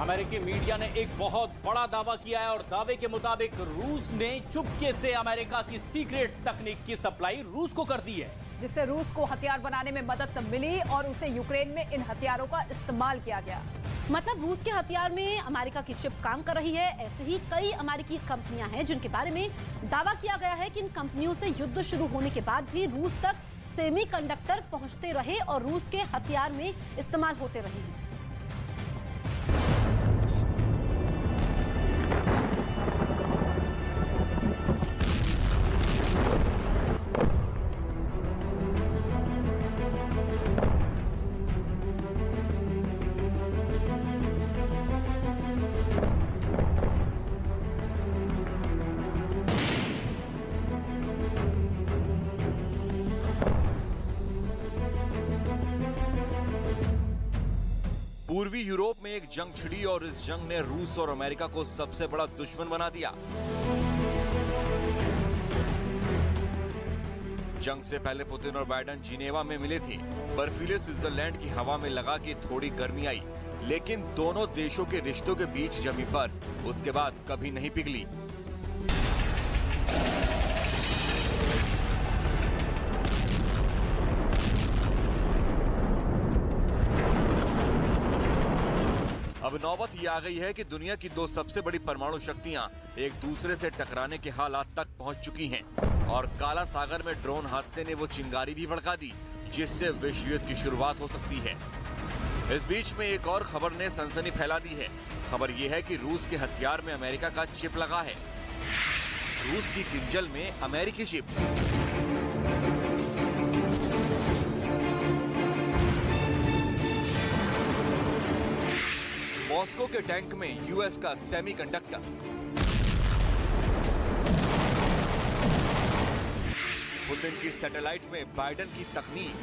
अमेरिकी मीडिया ने एक बहुत बड़ा दावा किया है और दावे के मुताबिक रूस ने चुपके से अमेरिका की सीक्रेट तकनीक की सप्लाई रूस को कर दी है, जिससे रूस को हथियार बनाने में मदद मिली और उसे यूक्रेन में इन हथियारों का इस्तेमाल किया गया। मतलब रूस के हथियार में अमेरिका की चिप काम कर रही है। ऐसे ही कई अमेरिकी कंपनियां हैं जिनके बारे में दावा किया गया है कि इन कंपनियों से युद्ध शुरू होने के बाद भी रूस तक सेमीकंडक्टर पहुंचते रहे और रूस के हथियार में इस्तेमाल होते रहे। पूर्वी यूरोप में एक जंग छिड़ी और इस जंग ने रूस और अमेरिका को सबसे बड़ा दुश्मन बना दिया। जंग से पहले पुतिन और बाइडेन जिनेवा में मिले थे। बर्फीले स्विट्जरलैंड की हवा में लगा कि थोड़ी गर्मी आई, लेकिन दोनों देशों के रिश्तों के बीच जमी बर्फ उसके बाद कभी नहीं पिघली। अब नौबत ये आ गई है कि दुनिया की दो सबसे बड़ी परमाणु शक्तियां एक दूसरे से टकराने के हालात तक पहुंच चुकी हैं और काला सागर में ड्रोन हादसे ने वो चिंगारी भी भड़का दी जिससे विश्व युद्ध की शुरुआत हो सकती है। इस बीच में एक और खबर ने सनसनी फैला दी है। खबर ये है कि रूस के हथियार में अमेरिका का चिप लगा है। रूस की किंजल में अमेरिकी चिप। मॉस्को के टैंक में यूएस का सेमीकंडक्टर। पुतिन की सैटेलाइट में बाइडेन की तकनीक।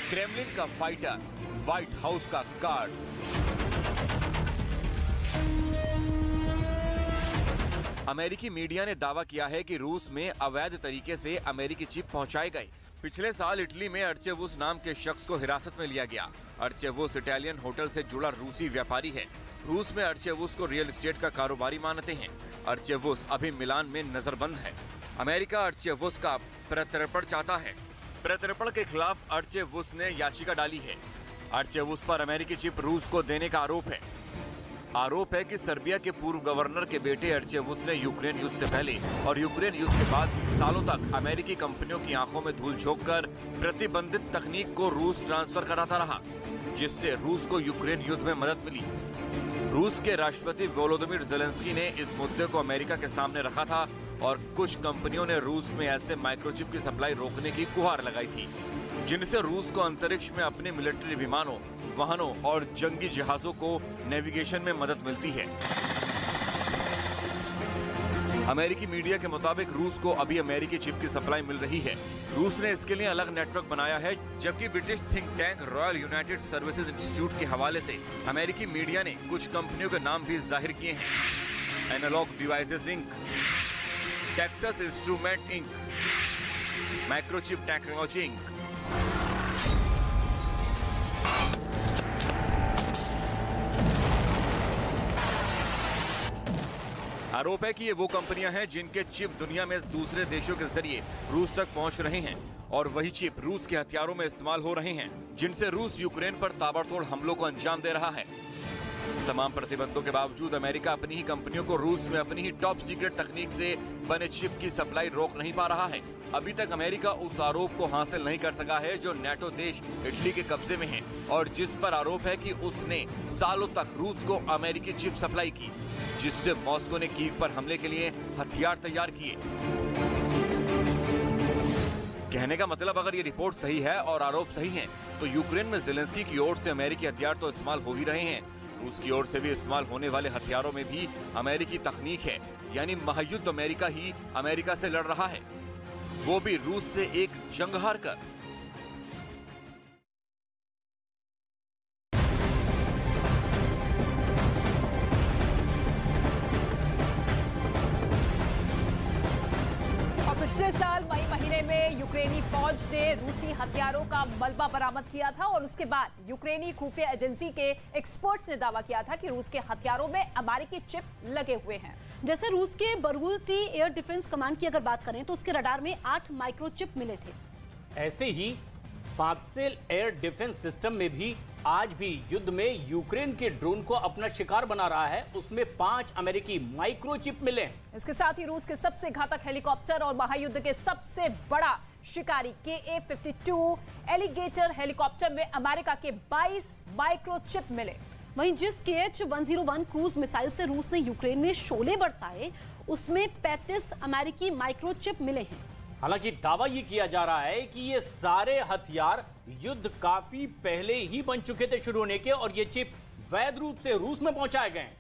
क्रेमलिन का फाइटर, व्हाइट हाउस का गार्ड। अमेरिकी मीडिया ने दावा किया है कि रूस में अवैध तरीके से अमेरिकी चिप पहुंचाए गए। पिछले साल इटली में अर्चेवुस नाम के शख्स को हिरासत में लिया गया। अर्चेवुस इटालियन होटल से जुड़ा रूसी व्यापारी है। रूस में अर्चेवुस को रियल एस्टेट का कारोबारी मानते हैं। अर्चेवुस अभी मिलान में नजरबंद है। अमेरिका अर्चेवुस का प्रत्यर्पण चाहता है। प्रत्यर्पण के खिलाफ अर्चेवुस ने याचिका डाली है। अर्चेवुस पर अमेरिकी चिप रूस को देने का आरोप है। आरोप है कि सर्बिया के पूर्व गवर्नर के बेटे अर्चेवुस ने यूक्रेन युद्ध से पहले और यूक्रेन युद्ध के बाद भी सालों तक अमेरिकी कंपनियों की आंखों में धूल झोंककर प्रतिबंधित तकनीक को रूस ट्रांसफर कराता रहा, जिससे रूस को यूक्रेन युद्ध में मदद मिली। रूस के राष्ट्रपति वोलोदिमीर ज़ेलेंस्की ने इस मुद्दे को अमेरिका के सामने रखा था और कुछ कंपनियों ने रूस में ऐसे माइक्रोचिप की सप्लाई रोकने की गुहार लगाई थी, जिनसे रूस को अंतरिक्ष में अपने मिलिट्री विमानों, वाहनों और जंगी जहाजों को नेविगेशन में मदद मिलती है। अमेरिकी मीडिया के मुताबिक रूस को अभी अमेरिकी चिप की सप्लाई मिल रही है। रूस ने इसके लिए अलग नेटवर्क बनाया है, जबकि British think tank royal United services institute के हवाले से अमेरिकी मीडिया ने कुछ कंपनियों के नाम भी जाहिर किए हैं। Analog Devices Inc, Texas Instrument Inc, Microchip Technology Inc. आरोप है कि ये वो कंपनियां हैं जिनके चिप दुनिया में दूसरे देशों के जरिए रूस तक पहुंच रहे हैं और वही चिप रूस के हथियारों में इस्तेमाल हो रहे हैं, जिनसे रूस यूक्रेन पर ताबड़तोड़ हमलों को अंजाम दे रहा है। तमाम प्रतिबंधों के बावजूद अमेरिका अपनी ही कंपनियों को रूस में अपनी ही टॉप सीक्रेट तकनीक से बने चिप की सप्लाई रोक नहीं पा रहा है। अभी तक अमेरिका उस आरोप को हासिल नहीं कर सका है जो नेटो देश इटली के कब्जे में है और जिस पर आरोप है कि उसने सालों तक रूस को अमेरिकी चिप सप्लाई की, जिससे मॉस्को ने कीव पर हमले के लिए हथियार तैयार किए। कहने का मतलब, अगर ये रिपोर्ट सही है और आरोप सही हैं, तो यूक्रेन में ज़ेलेंस्की की ओर से अमेरिकी हथियार तो इस्तेमाल हो ही रहे हैं, रूस की ओर से भी इस्तेमाल होने वाले हथियारों में भी अमेरिकी तकनीक है। यानी महायुद्ध अमेरिका ही अमेरिका से लड़ रहा है, वो भी रूस से एक जंग हार कर। पिछले साल साल मई महीने में यूक्रेनी फौज ने रूसी हथियारों का मलबा बरामद किया था और उसके बाद यूक्रेनी खुफिया एजेंसी के एक्सपर्ट्स ने दावा किया था कि रूस के हथियारों में अमेरिकी चिप लगे हुए हैं। जैसे रूस के बरगुल्टी एयर डिफेंस कमांड की अगर बात करें तो उसके रडार में 8 माइक्रोचिप मिले थे। ऐसे ही पार्सेल एयर डिफेंस सिस्टम में भी आज भी युद्ध में यूक्रेन के ड्रोन को अपना शिकार बना रहा है, उसमें 5 अमेरिकी माइक्रोचिप मिले। इसके साथ ही रूस के सबसे घातक हेलीकॉप्टर और महायुद्ध के सबसे बड़ा शिकारी KA-52 एलिगेटर हेलीकॉप्टर में अमेरिका के 22 माइक्रोचिप मिले। वहीं जिस KH-101 क्रूज मिसाइल से रूस ने यूक्रेन में शोले बरसाए, उसमें 35 अमेरिकी माइक्रोचिप मिले हैं। हालांकि दावा ये किया जा रहा है कि ये सारे हथियार युद्ध काफी पहले ही बन चुके थे शुरू होने के और ये चिप वैध रूप से रूस में पहुंचाए गए हैं।